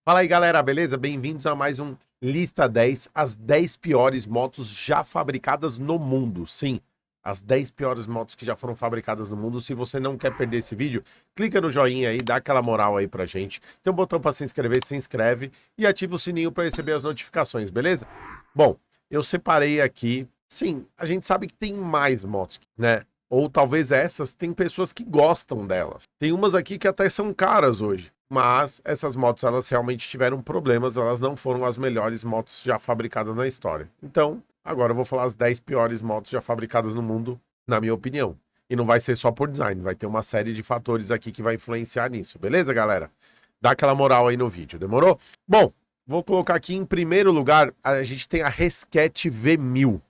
Fala aí, galera, beleza? Bem-vindos a mais um Lista 10, as 10 piores motos já fabricadas no mundo. Sim, as 10 piores motos que já foram fabricadas no mundo. Se você não quer perder esse vídeo, clica no joinha aí, dá aquela moral aí pra gente. Tem um botão pra se inscrever, se inscreve e ativa o sininho pra receber as notificações, beleza? Bom, eu separei aqui. Sim, a gente sabe que tem mais motos, né? Ou talvez essas, tem pessoas que gostam delas. Tem umas aqui que até são caras hoje. Mas essas motos, elas realmente tiveram problemas, elas não foram as melhores motos já fabricadas na história. Então, agora eu vou falar as 10 piores motos já fabricadas no mundo, na minha opinião. E não vai ser só por design, vai ter uma série de fatores aqui que vai influenciar nisso. Beleza, galera? Dá aquela moral aí no vídeo, demorou? Bom, vou colocar aqui em primeiro lugar, a gente tem a Rescat V1000.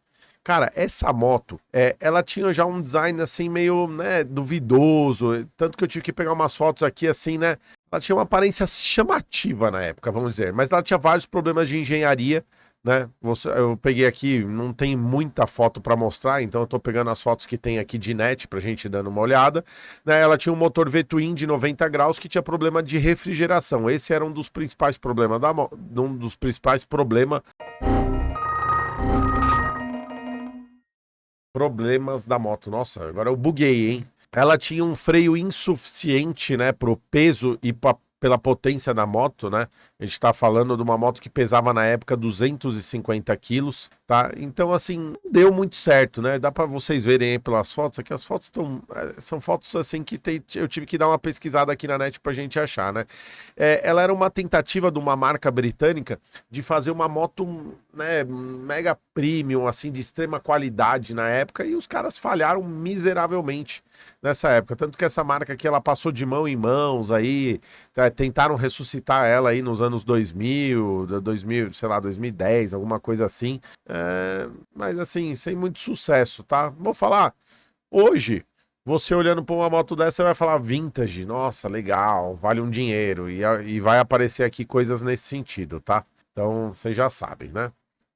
Cara, essa moto, ela tinha já um design assim meio, né, duvidoso, tanto que eu tive que pegar umas fotos aqui assim, né, ela tinha uma aparência chamativa na época, vamos dizer, mas ela tinha vários problemas de engenharia, né, eu peguei aqui, não tem muita foto para mostrar, então eu tô pegando as fotos que tem aqui de net pra gente ir dando uma olhada, né, ela tinha um motor V-twin de 90 graus que tinha problema de refrigeração, esse era um dos principais problemas problemas da moto. Nossa, agora eu buguei, hein? Ela tinha um freio insuficiente, né, pro peso e pela potência da moto, né? A gente tá falando de uma moto que pesava na época 250 quilos, tá? Então, assim, não deu muito certo, né? Dá para vocês verem aí pelas fotos, aqui as fotos são fotos, assim, que eu tive que dar uma pesquisada aqui na net pra gente achar, né? Ela era uma tentativa de uma marca britânica de fazer uma moto, né, mega premium, assim, de extrema qualidade na época, e os caras falharam miseravelmente nessa época. Tanto que essa marca aqui, ela passou de mão em mãos aí, tentaram ressuscitar ela aí nos anos 2000, sei lá, 2010, alguma coisa assim. Mas assim, sem muito sucesso, tá? Vou falar, hoje, você olhando para uma moto dessa, você vai falar vintage, nossa, legal, vale um dinheiro, e vai aparecer aqui coisas nesse sentido, tá? Então, vocês já sabem, né?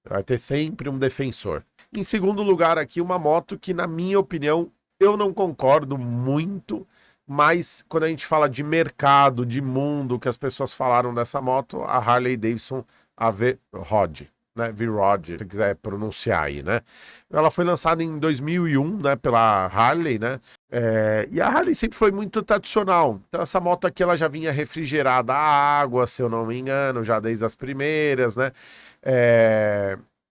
Vai ter sempre um defensor. Em segundo lugar aqui, uma moto que, na minha opinião, eu não concordo muito, mas quando a gente fala de mercado, de mundo, que as pessoas falaram dessa moto, a Harley Davidson, a V-Rod, né? V-Rod, se você quiser pronunciar aí, né? Ela foi lançada em 2001, né, pela Harley, né? E a Harley sempre foi muito tradicional. Então essa moto aqui, ela já vinha refrigerada a água, se eu não me engano, já desde as primeiras, né?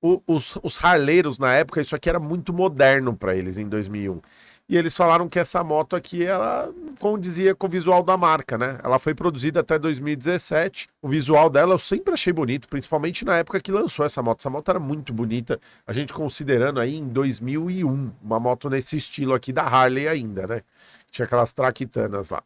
Os harleiros na época, isso aqui era muito moderno para eles em 2001. E eles falaram que essa moto aqui, ela condizia com o visual da marca, né? Ela foi produzida até 2017. O visual dela eu sempre achei bonito, principalmente na época que lançou essa moto. Essa moto era muito bonita, a gente considerando aí em 2001, uma moto nesse estilo aqui da Harley ainda, né? Tinha aquelas traquitanas lá.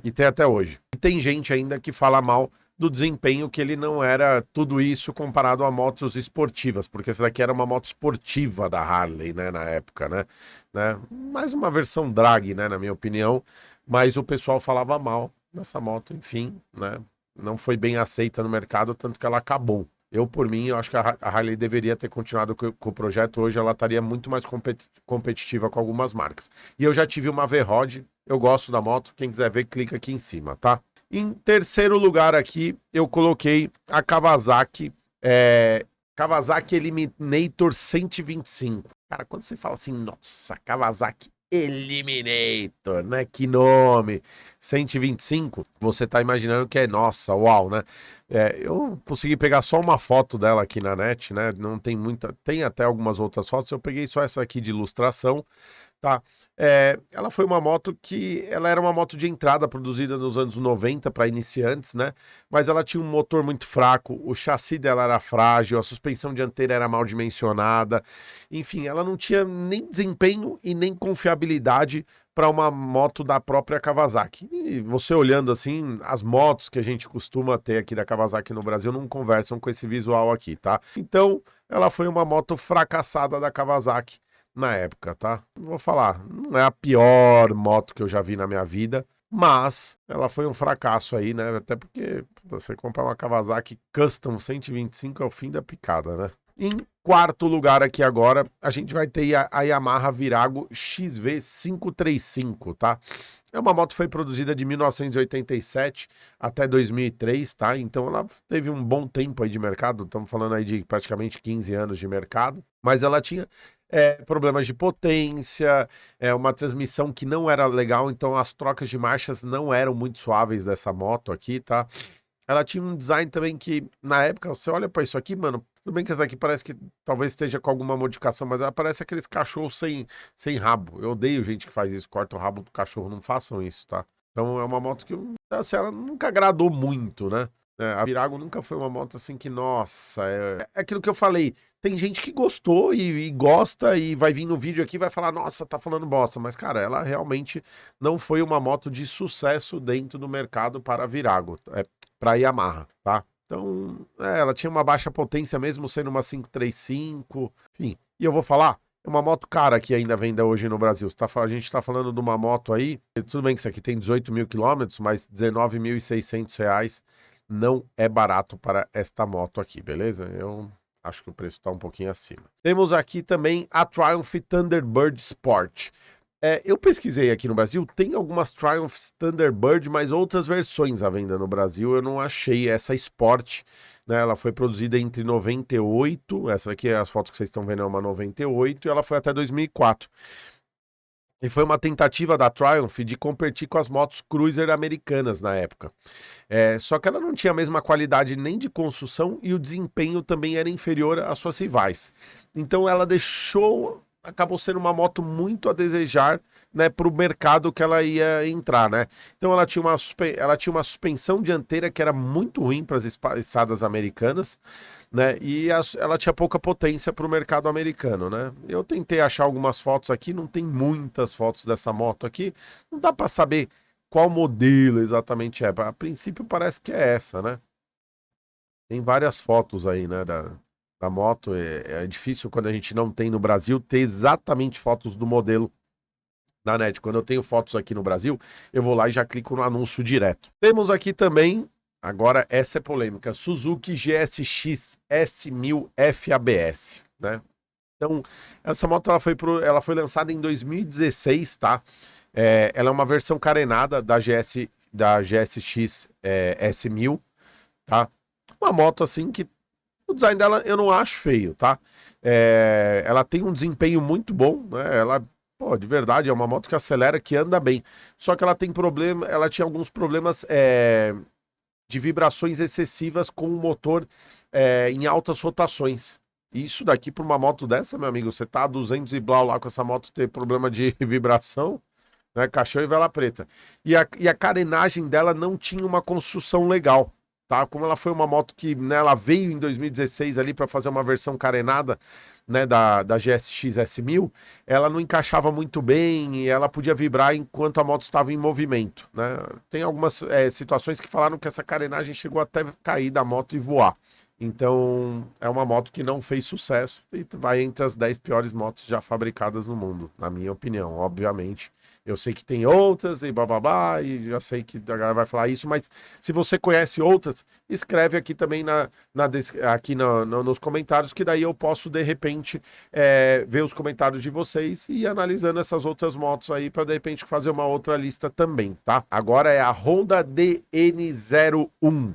E tem até hoje. E tem gente ainda que fala mal do desempenho, que ele não era tudo isso comparado a motos esportivas, porque essa daqui era uma moto esportiva da Harley, né, na época, né? Mais uma versão drag, né, na minha opinião, mas o pessoal falava mal dessa moto, enfim, né? Não foi bem aceita no mercado, tanto que ela acabou. Eu, por mim, eu acho que a Harley deveria ter continuado com o projeto. Hoje ela estaria muito mais competitiva com algumas marcas. E eu já tive uma V-Rod, eu gosto da moto, quem quiser ver, clica aqui em cima, tá? Em terceiro lugar aqui, eu coloquei a Kawasaki, Kawasaki Eliminator 125. Cara, quando você fala assim, nossa, Kawasaki Eliminator, né? Que nome! 125, você tá imaginando que é, nossa, uau, né? Eu consegui pegar só uma foto dela aqui na net, né? Não tem muita, tem até algumas outras fotos, eu peguei só essa aqui de ilustração, tá? Ela foi uma moto que, ela era uma moto de entrada produzida nos anos 90 para iniciantes, né? Mas ela tinha um motor muito fraco, o chassi dela era frágil, a suspensão dianteira era mal dimensionada, enfim, ela não tinha nem desempenho e nem confiabilidade para uma moto da própria Kawasaki. E você olhando assim, as motos que a gente costuma ter aqui da Kawasaki no Brasil não conversam com esse visual aqui, tá? Então, ela foi uma moto fracassada da Kawasaki na época, tá? Vou falar, não é a pior moto que eu já vi na minha vida, mas ela foi um fracasso aí, né? Até porque você comprar uma Kawasaki Custom 125 é o fim da picada, né? Em quarto lugar aqui agora, a gente vai ter a Yamaha Virago XV535, tá? É uma moto que foi produzida de 1987 até 2003, tá? Então ela teve um bom tempo aí de mercado, estamos falando aí de praticamente 15 anos de mercado, mas ela tinha problemas de potência, uma transmissão que não era legal, então as trocas de marchas não eram muito suaves dessa moto aqui, tá? Ela tinha um design também que, na época, você olha pra isso aqui, mano, tudo bem que essa aqui parece que talvez esteja com alguma modificação, mas ela parece aqueles cachorros sem rabo. Eu odeio gente que faz isso, corta o rabo do cachorro, não façam isso, tá? Então é uma moto que, assim, ela nunca agradou muito, né? A Virago nunca foi uma moto assim que, nossa, é aquilo que eu falei. Tem gente que gostou e gosta e vai vir no vídeo aqui e vai falar, nossa, tá falando bosta. Mas, cara, ela realmente não foi uma moto de sucesso dentro do mercado para a Virago, para a Yamaha, tá? Então, ela tinha uma baixa potência mesmo sendo uma 535, enfim. E eu vou falar, é uma moto cara que ainda vende hoje no Brasil. A gente tá falando de uma moto aí, tudo bem que isso aqui tem 18 mil quilômetros, mas R$ 19.600 não é barato para esta moto aqui, beleza? Eu acho que o preço tá um pouquinho acima. Temos aqui também a Triumph Thunderbird Sport. Eu pesquisei aqui no Brasil, tem algumas Triumph Thunderbird, mas outras versões à venda no Brasil. Eu não achei essa Sport, né? Ela foi produzida entre 98, essa aqui é as fotos que vocês estão vendo, é uma 98, e ela foi até 2004. E foi uma tentativa da Triumph de competir com as motos cruiser americanas na época. Só que ela não tinha a mesma qualidade nem de construção e o desempenho também era inferior às suas rivais. Então ela acabou sendo uma moto muito a desejar, né, para o mercado que ela ia entrar, né? Então ela tinha uma suspensão dianteira que era muito ruim para as estradas americanas, né? E ela tinha pouca potência para o mercado americano, né? Eu tentei achar algumas fotos aqui, não tem muitas fotos dessa moto aqui, não dá para saber qual modelo exatamente é. A princípio parece que é essa, né? Tem várias fotos aí, né, da moto. É difícil quando a gente não tem no Brasil ter exatamente fotos do modelo na net. Quando eu tenho fotos aqui no Brasil, eu vou lá e já clico no anúncio direto. Temos aqui também, agora essa é polêmica, Suzuki GSX S1000 FABS, né? Então, essa moto ela foi lançada em 2016, tá? Ela é uma versão carenada da GSX S1000, tá? Uma moto assim que o design dela eu não acho feio, tá? Ela tem um desempenho muito bom, né? Ela, pô, de verdade, é uma moto que acelera, que anda bem. Só que ela tinha alguns problemas de vibrações excessivas com o motor em altas rotações. Isso daqui para uma moto dessa, meu amigo, você tá a 200 e blau lá com essa moto ter problema de vibração, né? Caixão e vela preta. E a carenagem dela não tinha uma construção legal, tá? Como ela foi uma moto que, né, ela veio em 2016 ali para fazer uma versão carenada, né, da GSX S1000, ela não encaixava muito bem e ela podia vibrar enquanto a moto estava em movimento, né? Tem algumas situações que falaram que essa carenagem chegou até cair da moto e voar. Então, é uma moto que não fez sucesso e vai entre as 10 piores motos já fabricadas no mundo, na minha opinião, obviamente. Eu sei que tem outras e blá blá blá, e já sei que a galera vai falar isso, mas se você conhece outras, escreve aqui também nos comentários, que daí eu posso, de repente, ver os comentários de vocês e ir analisando essas outras motos aí, para de repente fazer uma outra lista também, tá? Agora é a Honda DN01.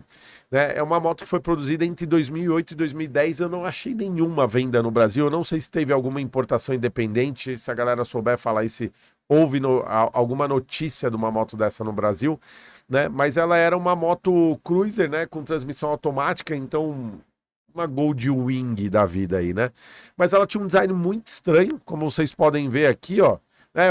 Né? É uma moto que foi produzida entre 2008 e 2010. Eu não achei nenhuma venda no Brasil. Eu não sei se teve alguma importação independente. Se a galera souber falar aí, se houve alguma notícia de uma moto dessa no Brasil, né? Mas ela era uma moto cruiser, né? Com transmissão automática, então uma Goldwing da vida aí, né? Mas ela tinha um design muito estranho, como vocês podem ver aqui, ó.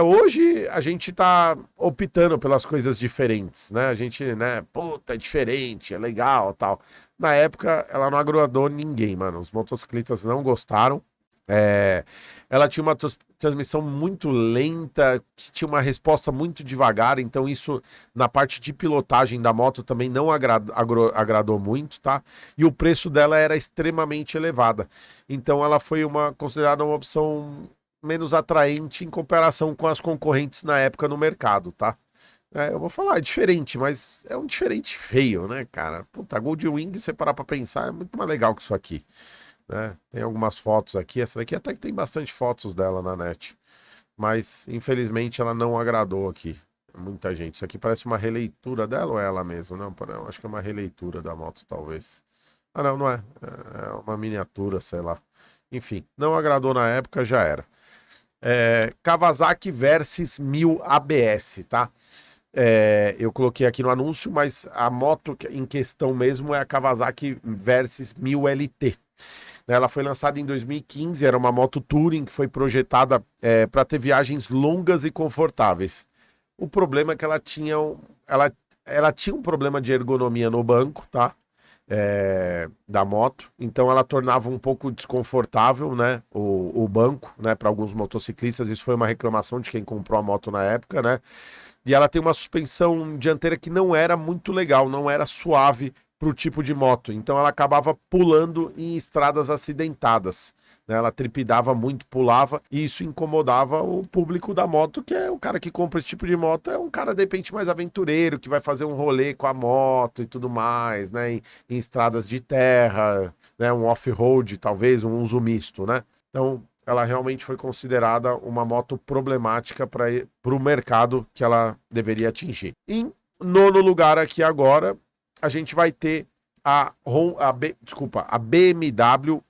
Hoje a gente tá optando pelas coisas diferentes, né? A gente, né, puta, é diferente, é legal, tal. Na época, ela não agradou ninguém, mano. Os motociclistas não gostaram. Ela tinha uma transmissão muito lenta, que tinha uma resposta muito devagar, então isso na parte de pilotagem da moto também não agradou muito, tá? E o preço dela era extremamente elevada. Então ela foi considerada uma opção menos atraente em comparação com as concorrentes na época no mercado, tá? Eu vou falar, é diferente, mas é um diferente feio, né, cara? Puta, a Goldwing, se você parar pra pensar, é muito mais legal que isso aqui, né? Tem algumas fotos aqui, essa daqui até que tem bastante fotos dela na net, mas infelizmente ela não agradou aqui. muita gente. Isso aqui parece uma releitura dela ou é ela mesma? Não, não, acho que é uma releitura da moto, talvez. Ah, não, não é. É uma miniatura, sei lá. Enfim, não agradou na época, já era. Kawasaki Versys 1000 ABS, tá? Eu coloquei aqui no anúncio, mas a moto em questão mesmo é a Kawasaki Versys 1000 LT. Ela foi lançada em 2015, era uma moto touring que foi projetada para ter viagens longas e confortáveis. O problema é que ela tinha um problema de ergonomia no banco, tá? Da moto, então ela tornava um pouco desconfortável, né, o banco, né, para alguns motociclistas. Isso foi uma reclamação de quem comprou a moto na época, né? E ela tem uma suspensão dianteira que não era muito legal, não era suave para o tipo de moto. Então ela acabava pulando em estradas acidentadas, né? Ela tripidava muito, pulava, e isso incomodava o público da moto, que é o cara que compra esse tipo de moto, é um cara de repente mais aventureiro, que vai fazer um rolê com a moto e tudo mais, né? Em estradas de terra, né? Um off-road, talvez, um uso misto, né? Então ela realmente foi considerada uma moto problemática para o mercado que ela deveria atingir. Em nono lugar aqui agora, a gente vai ter a BMW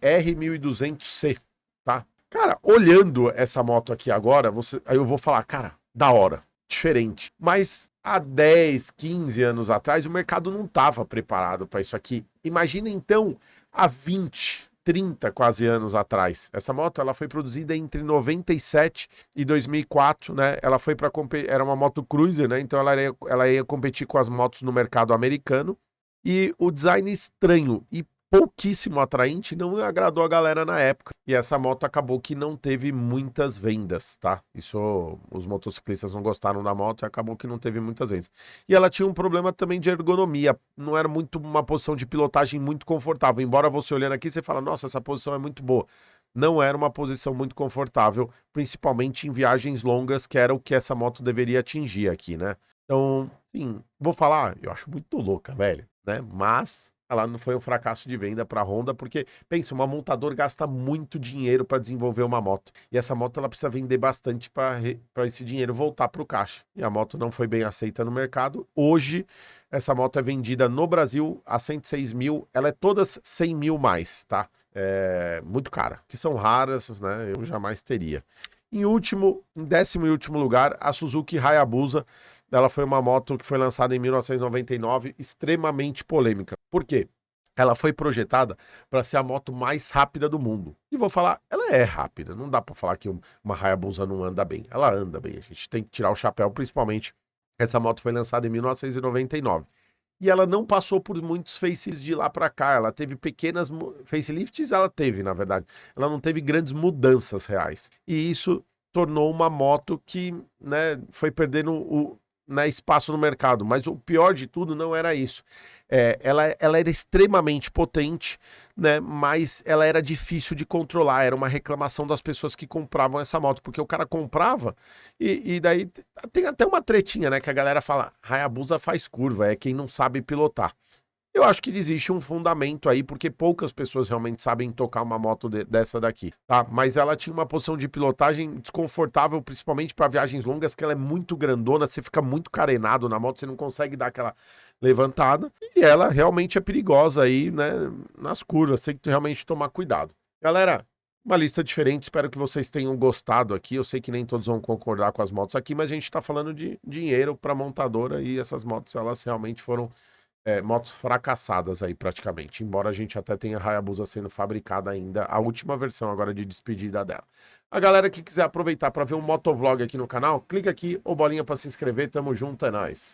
R1200C, tá? Cara, olhando essa moto aqui agora, aí eu vou falar, cara, da hora, diferente. Mas há 10, 15 anos atrás, o mercado não estava preparado para isso aqui. Imagina então há 20, 30 quase anos atrás. Essa moto ela foi produzida entre 97 e 2004, né? Ela foi para era uma moto cruiser, né? Então ela ia competir com as motos no mercado americano. E o design estranho e pouquíssimo atraente não agradou a galera na época. E essa moto acabou que não teve muitas vendas, tá? Isso, os motociclistas não gostaram da moto e acabou que não teve muitas vendas. E ela tinha um problema também de ergonomia. Não era muito uma posição de pilotagem muito confortável. Embora você olhando aqui, você fala, nossa, essa posição é muito boa. Não era uma posição muito confortável, principalmente em viagens longas, que era o que essa moto deveria atingir aqui, né? Então, sim, vou falar, eu acho muito louca, velho, né? Mas ela não foi um fracasso de venda para a Honda, porque, pensa, uma montadora gasta muito dinheiro para desenvolver uma moto. E essa moto ela precisa vender bastante para esse dinheiro voltar para o caixa. E a moto não foi bem aceita no mercado. Hoje, essa moto é vendida no Brasil a 106 mil. Ela é todas 100 mil mais, tá? É muito cara, que são raras, né? Eu jamais teria. Em décimo e último lugar, a Suzuki Hayabusa. Ela foi uma moto que foi lançada em 1999, extremamente polêmica. Por quê? Ela foi projetada para ser a moto mais rápida do mundo. E vou falar, ela é rápida. Não dá para falar que uma Hayabusa não anda bem. Ela anda bem. A gente tem que tirar o chapéu, principalmente. Essa moto foi lançada em 1999. E ela não passou por muitos faces de lá para cá. Ela teve pequenas facelifts, ela teve, na verdade. Ela não teve grandes mudanças reais. E isso tornou uma moto que, né, foi perdendo espaço no mercado. Mas o pior de tudo não era isso. Ela era extremamente potente, né? Mas ela era difícil de controlar. Era uma reclamação das pessoas que compravam essa moto, porque o cara comprava e daí tem até uma tretinha, né? Que a galera fala, Hayabusa faz curva, é quem não sabe pilotar. Eu acho que existe um fundamento aí, porque poucas pessoas realmente sabem tocar uma moto dessa daqui, tá? Mas ela tinha uma posição de pilotagem desconfortável, principalmente para viagens longas, que ela é muito grandona, você fica muito carenado na moto, você não consegue dar aquela levantada. E ela realmente é perigosa aí, né, nas curvas, tem que realmente tomar cuidado. Galera, uma lista diferente, espero que vocês tenham gostado aqui. Eu sei que nem todos vão concordar com as motos aqui, mas a gente tá falando de dinheiro para montadora e essas motos, elas realmente foram motos fracassadas aí praticamente, embora a gente até tenha a Hayabusa sendo fabricada ainda, a última versão agora de despedida dela. A galera que quiser aproveitar para ver um motovlog aqui no canal, clica aqui, ou bolinha para se inscrever, tamo junto, é nóis.